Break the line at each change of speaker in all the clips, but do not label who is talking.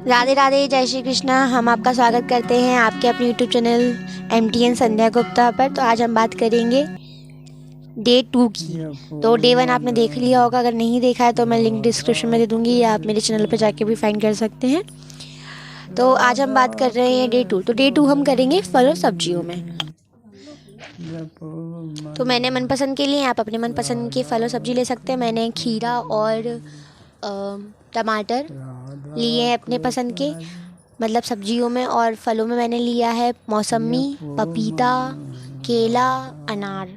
राधे राधे, जय श्री कृष्णा। हम आपका स्वागत करते हैं आपके अपने यूट्यूब चैनल MTN संध्या गुप्ता पर। तो आज हम बात करेंगे डे 2 की। तो डे 1 आपने देख लिया होगा, अगर नहीं देखा है तो मैं लिंक डिस्क्रिप्शन में दे दूंगी या आप मेरे चैनल पर जाके भी फाइंड कर सकते हैं। तो आज हम बात कर रहे हैं डे 2। तो डे 2 हम करेंगे फल और सब्जियों में। तो मैंने मनपसंद के लिए आप अपने मनपसंद के फल और सब्जी ले सकते हैं। मैंने खीरा और टमाटर लिए हैं अपने पसंद के, मतलब सब्जियों में। और फलों में मैंने लिया है मौसमी, पपीता, केला, अनार।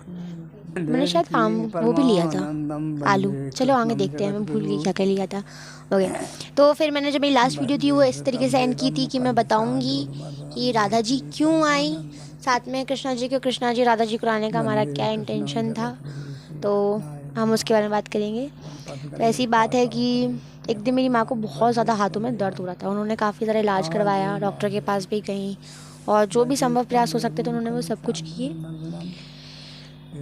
मैंने शायद आम वो भी लिया था, आलू। चलो आगे देखते हैं, मैं भूल गई क्या क्या लिया था। ओके, तो फिर मैंने जब मेरी लास्ट वीडियो थी वो इस तरीके से एंड की थी कि मैं बताऊंगी कि राधा जी क्यों आई साथ में कृष्णा जी के। कृष्णा जी राधा जी को लाने का हमारा क्या इंटेंशन था, तो हम उसके बारे में बात करेंगे। तो ऐसी बात है कि एक दिन मेरी माँ को बहुत ज़्यादा हाथों में दर्द हो रहा था। उन्होंने काफ़ी ज़्यादा इलाज करवाया, डॉक्टर के पास भी गई और जो भी संभव प्रयास हो सकते थे उन्होंने वो सब कुछ किए।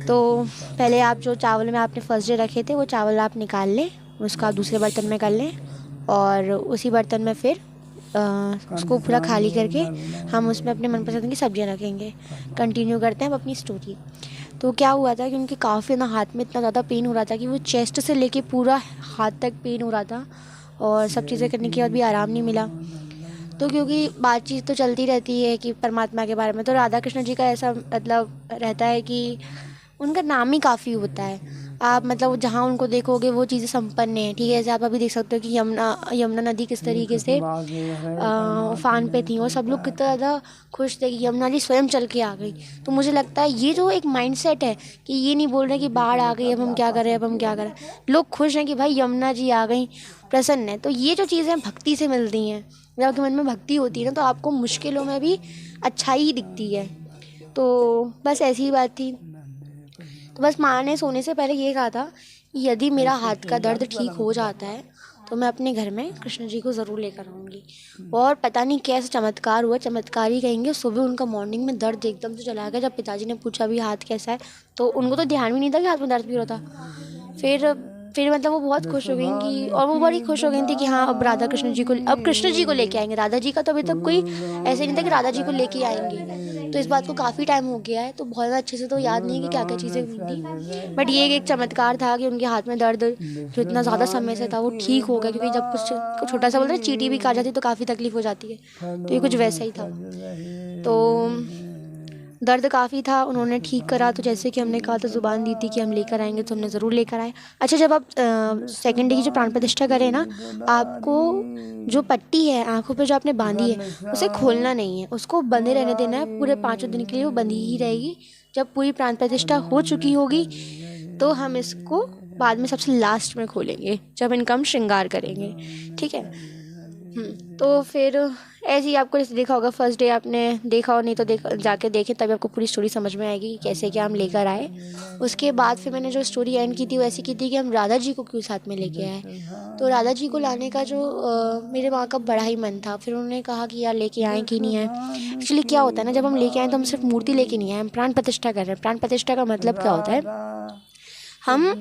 तो पहले आप जो चावल में आपने फर्स्ट डे रखे थे वो चावल आप निकाल लें, उसका दूसरे बर्तन में कर लें और उसी बर्तन में फिर उसको पूरा खाली करके हम उसमें अपने मनपसंद की सब्जियां रखेंगे। कंटिन्यू करते हैं अब अपनी स्टोरी। तो क्या हुआ था कि उनके काफ़ी ना हाथ में इतना ज़्यादा पेन हो रहा था कि वो चेस्ट से लेके पूरा हाथ तक पेन हो रहा था और सब चीज़ें करने के बाद भी आराम नहीं मिला। तो क्योंकि बातचीत तो चलती रहती है कि परमात्मा के बारे में, तो राधा कृष्ण जी का ऐसा मतलब रहता है कि उनका नाम ही काफ़ी होता है। आप मतलब जहाँ उनको देखोगे वो चीज़ें संपन्न हैं। ठीक है, जैसे आप अभी देख सकते हो कि यमुना नदी किस तरीके से उफान पे थी और सब लोग कितना ज़्यादा खुश थे कि यमुना जी स्वयं चल के आ गई। तो मुझे लगता है ये जो एक माइंडसेट है कि ये नहीं बोल रहे कि बाढ़ आ गई अब हम क्या करें, अब हम क्या करें। लोग खुश हैं कि भाई यमुना जी आ गई, प्रसन्न है। तो ये जो चीज़ें भक्ति से मिलती हैं, जब आपके मन में भक्ति होती है ना तो आपको मुश्किलों में भी अच्छाई ही दिखती है। तो बस ऐसी ही बात थी। तो बस माँ ने सोने से पहले ये कहा था कि यदि मेरा हाथ का दर्द ठीक हो जाता है तो मैं अपने घर में कृष्ण जी को ज़रूर लेकर आऊँगी। और पता नहीं कैसा चमत्कार हुआ, चमत्कार ही कहेंगे। सुबह उनका मॉर्निंग में दर्द एकदम से चला गया। जब पिताजी ने पूछा भी हाथ कैसा है तो उनको तो ध्यान भी नहीं था कि हाथ में दर्द भी हो रहा था। फिर मतलब वो बहुत खुश हो गई कि, और वो बड़ी खुश हो गई थी कि हाँ अब राधा कृष्ण जी को, अब कृष्ण जी को लेके आएंगे। राधा जी का तो अभी तक कोई ऐसे नहीं था कि राधा जी को लेके आएंगे। तो इस बात को काफ़ी टाइम हो गया है तो बहुत ज़्यादा अच्छे से तो याद नहीं है कि क्या क्या चीज़ें हुई थी। बट ये एक चमत्कार था कि उनके हाथ में दर्द जो इतना ज़्यादा समय से था वो ठीक हो गया। क्योंकि जब कुछ छोटा सा बोलते हैं चींटी भी खा जाती तो काफ़ी तकलीफ हो जाती है, तो ये कुछ वैसा ही था। तो दर्द काफ़ी था, उन्होंने ठीक करा। तो जैसे कि हमने कहा था, ज़ुबान दी थी कि हम लेकर आएंगे तो हमने ज़रूर लेकर आए। अच्छा, जब आप सेकंड डे की जो प्राण प्रतिष्ठा करें ना, आपको जो पट्टी है आंखों पे जो आपने बांधी है उसे खोलना नहीं है, उसको बंधे रहने देना है। पूरे 5 दिन के लिए वो बंधी ही रहेगी। जब पूरी प्राण प्रतिष्ठा हो चुकी होगी तो हम इसको बाद में सबसे लास्ट में खोलेंगे, जब इनका हम श्रृंगार करेंगे। ठीक है। तो फिर ऐसे ही आपको जैसे देखा होगा, फर्स्ट डे आपने देखा हो, नहीं तो जाके देखें तभी आपको पूरी स्टोरी समझ में आएगी कि कैसे क्या हम लेकर आए। उसके बाद फिर मैंने जो स्टोरी एंड की थी वो ऐसी की थी कि हम राधा जी को क्यों साथ में लेके आए। तो राधा जी को लाने का जो मेरे माँ का बड़ा ही मन था। फिर उन्होंने कहा कि यार लेके आए कि नहीं आए। एक्चुअली क्या होता है ना, जब हम लेके आए तो हम सिर्फ मूर्ति लेके नहीं आए, हम प्राण प्रतिष्ठा कर रहे हैं। प्राण प्रतिष्ठा का मतलब क्या होता है, हम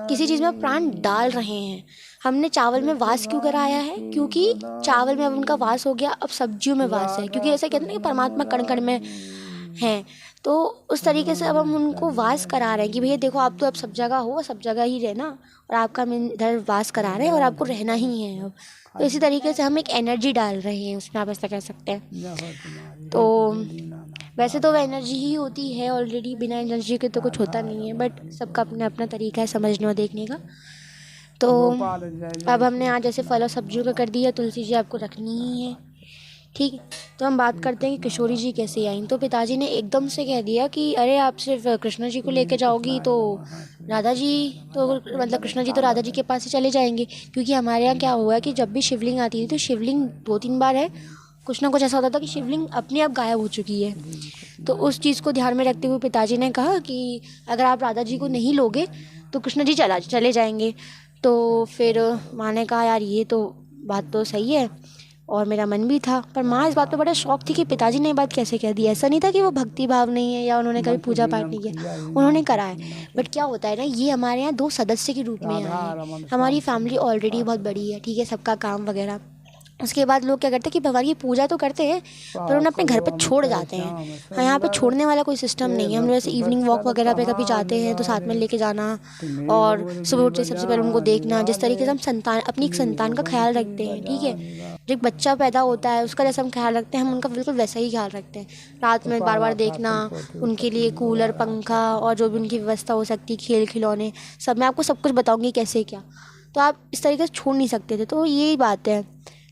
किसी चीज़ में प्राण डाल रहे हैं। हमने चावल में वास क्यों कराया है, क्योंकि चावल में अब उनका वास हो गया, अब सब्जियों में वास है। क्योंकि ऐसा कहते हैं ना कि परमात्मा कण कण में हैं, तो उस तरीके से अब हम उनको वास करा रहे हैं कि भैया देखो आप तो अब सब जगह हो, सब जगह ही रहना, और आपका हम इधर वास करा रहे हैं और आपको रहना ही है अब। तो इसी तरीके से हम एक एनर्जी डाल रहे हैं उसमें, आप ऐसा कह सकते हैं। तो वैसे तो वह एनर्जी ही होती है ऑलरेडी, बिना एनर्जी के तो कुछ होता नहीं है। बट सबका अपना अपना तरीका है समझने और देखने का। तो अब हमने आज जैसे फल और सब्जियों का कर दिया, तुलसी जी आपको रखनी ही है। ठीक। तो हम बात करते हैं कि किशोरी जी कैसे आई। तो पिताजी ने एकदम से कह दिया कि अरे आप सिर्फ कृष्ण जी को लेके जाओगी तो राधा जी तो मतलब कृष्ण जी तो राधा जी के पास ही चले जाएंगे। क्योंकि हमारे यहाँ क्या हुआ है कि जब भी शिवलिंग आती थी तो शिवलिंग 2-3 बार है कुछ ना कुछ ऐसा होता था कि शिवलिंग अपने आप गायब हो चुकी है। तो उस चीज़ को ध्यान में रखते हुए पिताजी ने कहा कि अगर आप राधा जी को नहीं लोगे तो कृष्ण जी चले जाएंगे। तो फिर माँ ने कहा यार ये तो बात तो सही है, और मेरा मन भी था। पर माँ इस बात पे बड़ा शौक थी कि पिताजी ने ये बात कैसे कह दी। ऐसा नहीं था कि वो भक्ति भाव नहीं है या उन्होंने कभी पूजा पाठ नहीं किया, उन्होंने करा है। बट क्या होता है ना, ये हमारे यहाँ 2 सदस्य के रूप में आए हैं। हमारी फैमिली ऑलरेडी बहुत बड़ी है, ठीक है, सबका काम वगैरह उसके बाद लोग क्या करते हैं कि भगवान की पूजा तो करते हैं पर उन्हें अपने घर पर छोड़ जाते हैं। हाँ, यहाँ पे छोड़ने वाला कोई सिस्टम नहीं है। हम लोग ऐसे इवनिंग वॉक वगैरह पे कभी जाते हैं तो साथ में लेके जाना, और सुबह उठते सबसे पहले उनको देखना। जिस तरीके से हम संतान अपनी एक संतान का ख्याल रखते हैं, ठीक है, जो एक बच्चा पैदा होता है उसका जैसा हम ख्याल रखते हैं, हम उनका बिल्कुल वैसा ही ख्याल रखते हैं। रात में बार बार देखना, उनके लिए कूलर, पंखा और जो भी उनकी व्यवस्था हो सकती है, खेल खिलौने, सब मैं आपको सब कुछ बताऊँगी कैसे क्या। तो आप इस तरीके से छोड़ नहीं सकते थे, तो यही बात है।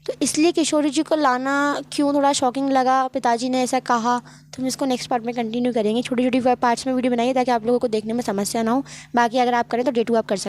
तो इसलिए किशोरी जी को लाना क्यों थोड़ा शॉकिंग लगा, पिताजी ने ऐसा कहा, तो हम इसको नेक्स्ट पार्ट में कंटिन्यू करेंगे। छोटी छोटी पार्ट्स में वीडियो बनाइए ताकि आप लोगों को देखने में समस्या ना हो। बाकी अगर आप करें तो डे 2 आप कर सकते हैं।